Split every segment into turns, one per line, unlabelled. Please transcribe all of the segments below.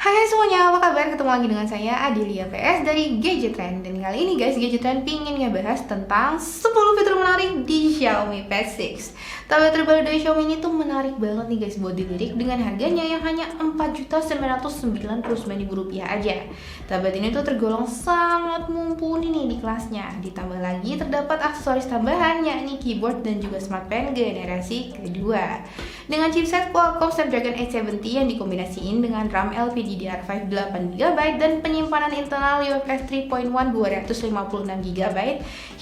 Hai semuanya, apa kabar? Ketemu lagi dengan saya Adelia PS dari Gadget Trend. Dan kali ini guys, Gadget Trend pingin ngebahas tentang 10 fitur menarik di Xiaomi Pad 6. Tablet terbaru dari Xiaomi ini tuh menarik banget nih guys buat dilirik dengan harganya yang hanya Rp4.999.000 aja. Tablet ini tuh tergolong sangat mumpuni nih di kelasnya. Ditambah lagi terdapat aksesoris tambahan yakni keyboard dan juga smart pen generasi kedua. Dengan chipset Qualcomm Snapdragon 870 yang dikombinasiin dengan RAM LPDDR5 8GB dan penyimpanan internal UFS 3.1 256GB,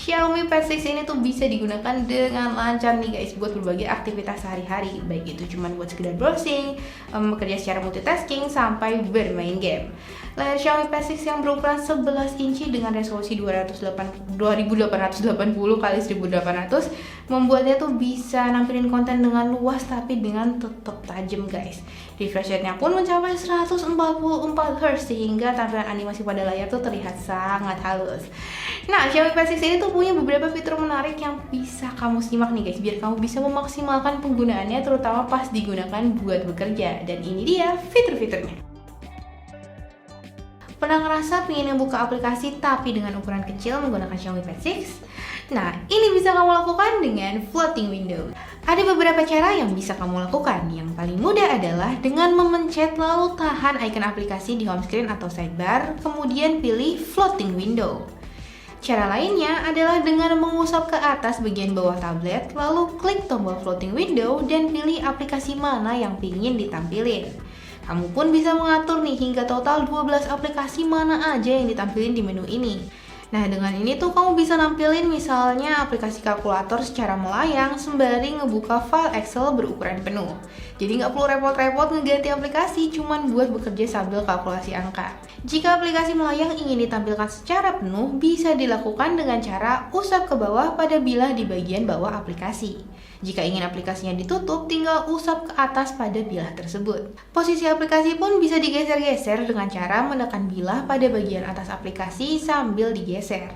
Xiaomi Pad 6 ini tuh bisa digunakan dengan lancar nih guys buat berbagai aktivitas sehari-hari, baik itu cuma buat sekedar browsing, bekerja secara multitasking, sampai bermain game. Layar Xiaomi Pad 6 yang berukuran 11 inci dengan resolusi 2880 x 1800 membuatnya tuh bisa nampilin konten dengan luas tapi dengan tetap tajam guys. Refresh rate-nya pun mencapai 144Hz sehingga tampilan animasi pada layar tuh terlihat sangat halus. Nah, Xiaomi Pad 6 ini tuh punya beberapa fitur menarik yang bisa kamu simak nih guys, biar kamu bisa memaksimalkan penggunaannya terutama pas digunakan buat bekerja. Dan ini dia fitur-fiturnya. Pernah ngerasa pengen ngebuka aplikasi tapi dengan ukuran kecil menggunakan Xiaomi Pad 6? Nah, ini bisa kamu lakukan dengan floating window. Ada beberapa cara yang bisa kamu lakukan. Yang paling mudah adalah dengan memencet lalu tahan icon aplikasi di home screen atau sidebar, kemudian pilih floating window. Cara lainnya adalah dengan mengusap ke atas bagian bawah tablet, lalu klik tombol floating window dan pilih aplikasi mana yang ingin ditampilin. Kamu pun bisa mengatur nih hingga total 12 aplikasi mana aja yang ditampilin di menu ini. Nah, dengan ini tuh kamu bisa nampilin misalnya aplikasi kalkulator secara melayang sembari ngebuka file Excel berukuran penuh. Jadi nggak perlu repot-repot ngeganti aplikasi cuman buat bekerja sambil kalkulasi angka. Jika aplikasi melayang ingin ditampilkan secara penuh, bisa dilakukan dengan cara usap ke bawah pada bilah di bagian bawah aplikasi. Jika ingin aplikasinya ditutup, tinggal usap ke atas pada bilah tersebut. Posisi aplikasi pun bisa digeser-geser dengan cara menekan bilah pada bagian atas aplikasi sambil digeser.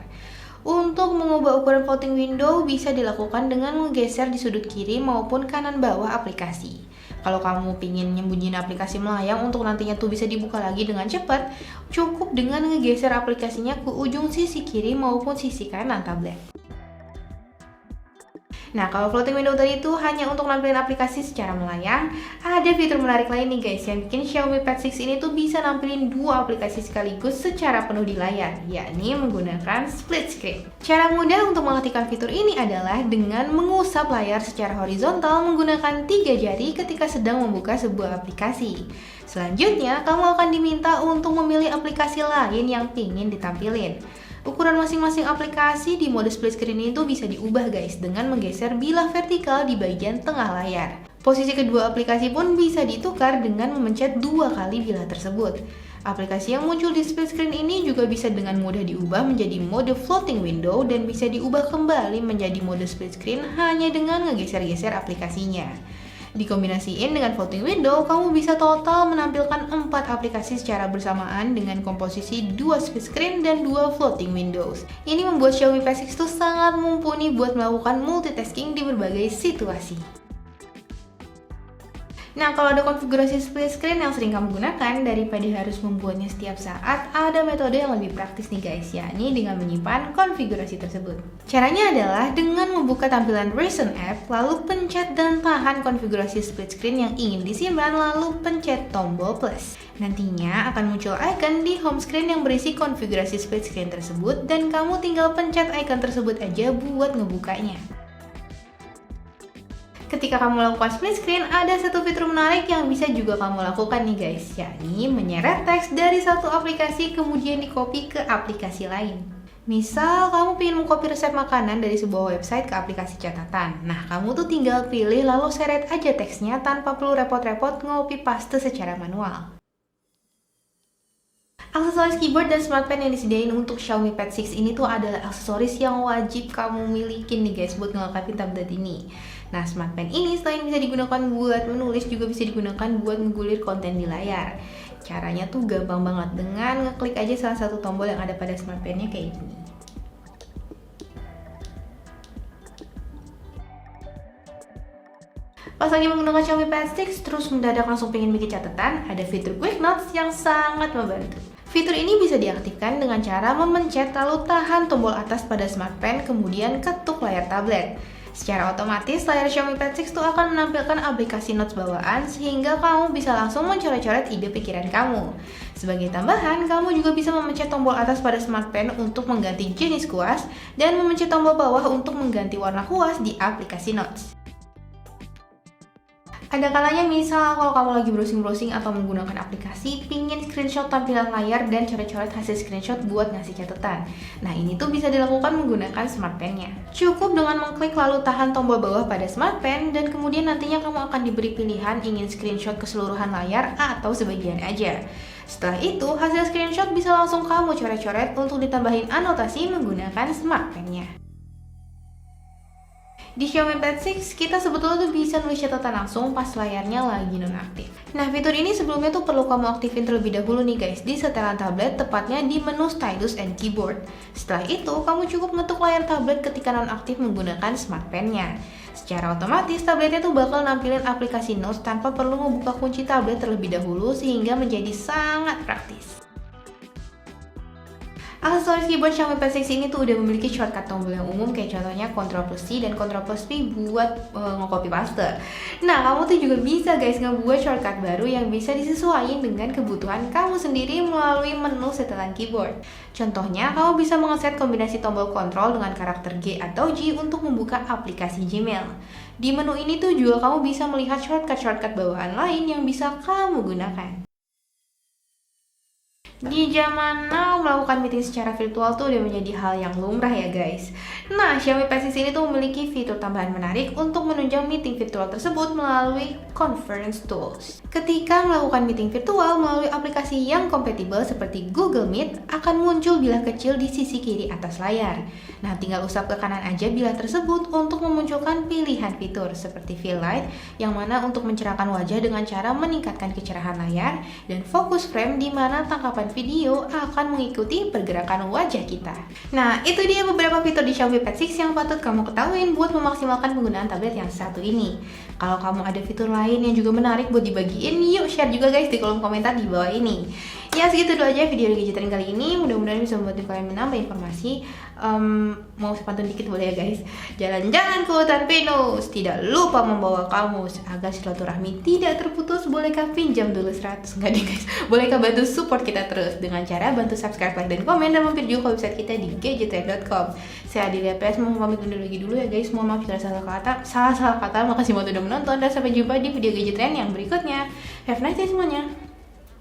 Untuk mengubah ukuran floating window bisa dilakukan dengan menggeser di sudut kiri maupun kanan bawah aplikasi. Kalau kamu ingin nyembunyiin aplikasi melayang untuk nantinya tuh bisa dibuka lagi dengan cepat, cukup dengan ngegeser aplikasinya ke ujung sisi kiri maupun sisi kanan tablet. Nah, kalau floating window tadi itu hanya untuk nampilin aplikasi secara melayang, ada fitur menarik lain nih guys yang bikin Xiaomi Pad 6 ini tuh bisa nampilin dua aplikasi sekaligus secara penuh di layar, yakni menggunakan split screen. Cara mudah untuk mengaktifkan fitur ini adalah dengan mengusap layar secara horizontal menggunakan 3 jari ketika sedang membuka sebuah aplikasi. Selanjutnya, kamu akan diminta untuk memilih aplikasi lain yang ingin ditampilin. Ukuran masing-masing aplikasi di mode split screen itu bisa diubah guys dengan menggeser bilah vertikal di bagian tengah layar. Posisi kedua aplikasi pun bisa ditukar dengan memencet 2 kali bilah tersebut. Aplikasi yang muncul di split screen ini juga bisa dengan mudah diubah menjadi mode floating window dan bisa diubah kembali menjadi mode split screen hanya dengan ngegeser-geser aplikasinya. Dikombinasiin dengan floating window, kamu bisa total menampilkan 4 aplikasi secara bersamaan dengan komposisi 2 split screen dan 2 floating windows. Ini membuat Xiaomi Pad 6 itu sangat mumpuni buat melakukan multitasking di berbagai situasi. Nah, kalau ada konfigurasi split screen yang sering kamu gunakan, daripada harus membuatnya setiap saat, ada metode yang lebih praktis nih guys, yakni dengan menyimpan konfigurasi tersebut. Caranya adalah dengan membuka tampilan Recent App, lalu pencet dan tahan konfigurasi split screen yang ingin disimpan, lalu pencet tombol plus. Nantinya akan muncul icon di home screen yang berisi konfigurasi split screen tersebut, dan kamu tinggal pencet icon tersebut aja buat ngebukanya. Ketika kamu melakukan split screen, ada satu fitur menarik yang bisa juga kamu lakukan nih guys, yakni menyeret teks dari satu aplikasi kemudian di-copy ke aplikasi lain. Misal, kamu ingin mengcopy resep makanan dari sebuah website ke aplikasi catatan. Nah, kamu tuh tinggal pilih lalu seret aja teksnya tanpa perlu repot-repot nge-copy paste secara manual. Aksesoris keyboard dan smart pen yang disediain untuk Xiaomi Pad 6 ini tuh adalah aksesoris yang wajib kamu milikin nih guys buat ngelengkapin tablet ini. Nah, smart pen ini selain bisa digunakan buat menulis, juga bisa digunakan buat ngegulir konten di layar. Caranya tuh gampang banget dengan ngeklik aja salah satu tombol yang ada pada smart pen-nya kayak gini. Pas Pas lagi menggunakan Xiaomi Pad 6 terus mendadak langsung pengen bikin catatan, ada fitur Quick Notes yang sangat membantu. Fitur ini bisa diaktifkan dengan cara memencet lalu tahan tombol atas pada Smart Pen kemudian ketuk layar tablet. Secara otomatis layar Xiaomi Pad 6 itu akan menampilkan aplikasi notes bawaan sehingga kamu bisa langsung mencoret-coret ide pikiran kamu. Sebagai tambahan, kamu juga bisa memencet tombol atas pada Smart Pen untuk mengganti jenis kuas dan memencet tombol bawah untuk mengganti warna kuas di aplikasi notes. Ada kalanya misal kalau kamu lagi browsing-browsing atau menggunakan aplikasi, pingin screenshot tampilan layar dan coret-coret hasil screenshot buat ngasih catatan. Nah ini tuh bisa dilakukan menggunakan Smart Pen-nya. Cukup dengan mengklik lalu tahan tombol bawah pada Smart Pen dan kemudian nantinya kamu akan diberi pilihan ingin screenshot keseluruhan layar atau sebagian aja. Setelah itu, hasil screenshot bisa langsung kamu coret-coret untuk ditambahin anotasi menggunakan Smart Pen-nya. Di Xiaomi Pad 6, kita sebetulnya tuh bisa nulis catatan langsung pas layarnya lagi nonaktif. Nah, fitur ini sebelumnya tuh perlu kamu aktifin terlebih dahulu nih guys, di setelan tablet, tepatnya di menu Stylus and Keyboard. Setelah itu, kamu cukup ngetuk layar tablet ketika nonaktif menggunakan Smart Pen-nya. Secara otomatis, tabletnya tuh bakal nampilin aplikasi Notes tanpa perlu membuka kunci tablet terlebih dahulu sehingga menjadi sangat praktis. Aksesoris keyboard Xiaomi Pad 6 ini tuh udah memiliki shortcut tombol yang umum kayak contohnya Ctrl+C dan Ctrl+P buat nge-copy paste. Nah, kamu tuh juga bisa guys ngebuat shortcut baru yang bisa disesuaikan dengan kebutuhan kamu sendiri melalui menu setelan keyboard. Contohnya, kamu bisa mengeset kombinasi tombol kontrol dengan karakter G atau G untuk membuka aplikasi Gmail. Di menu ini tuh juga kamu bisa melihat shortcut-shortcut bawaan lain yang bisa kamu gunakan. Di zaman now, melakukan meeting secara virtual tuh udah menjadi hal yang lumrah ya guys. Nah, Xiaomi Pad 6 ini tuh memiliki fitur tambahan menarik untuk menunjang meeting virtual tersebut melalui Conference Tools. Ketika melakukan meeting virtual melalui aplikasi yang kompatibel seperti Google Meet, akan muncul bilah kecil di sisi kiri atas layar. Nah, tinggal usap ke kanan aja bilah tersebut untuk memunculkan pilihan fitur seperti Fill Light, yang mana untuk mencerahkan wajah dengan cara meningkatkan kecerahan layar, dan Focus Frame di mana tangkapan video akan mengikuti pergerakan wajah kita. Nah, itu dia beberapa fitur di Xiaomi Pad 6 yang patut kamu ketahuin buat memaksimalkan penggunaan tablet yang satu ini. Kalau kamu ada fitur lain yang juga menarik buat dibagiin, yuk share juga guys di kolom komentar di bawah ini. Ya, segitu dulu aja video gadgetan kali ini. Mudah-mudahan bisa membantu kalian menambah informasi. Mau sepantun dikit boleh ya guys. Jalan-jalan ke hutan pinus, tidak lupa membawa kamus agar silaturahmi tidak terputus. Bolehkah pinjam dulu 100? Enggak deh guys. Bolehkah bantu support kita terus dengan cara bantu subscribe, like, dan komen, dan mampir juga ke website kita di gadgetrend.com. Saya Adilia PS, mau pamit undur lagi dulu ya guys. Mohon maaf jika salah kata. Makasih banget udah menonton dan sampai jumpa di video gadgetrend yang berikutnya. Have a nice day semuanya.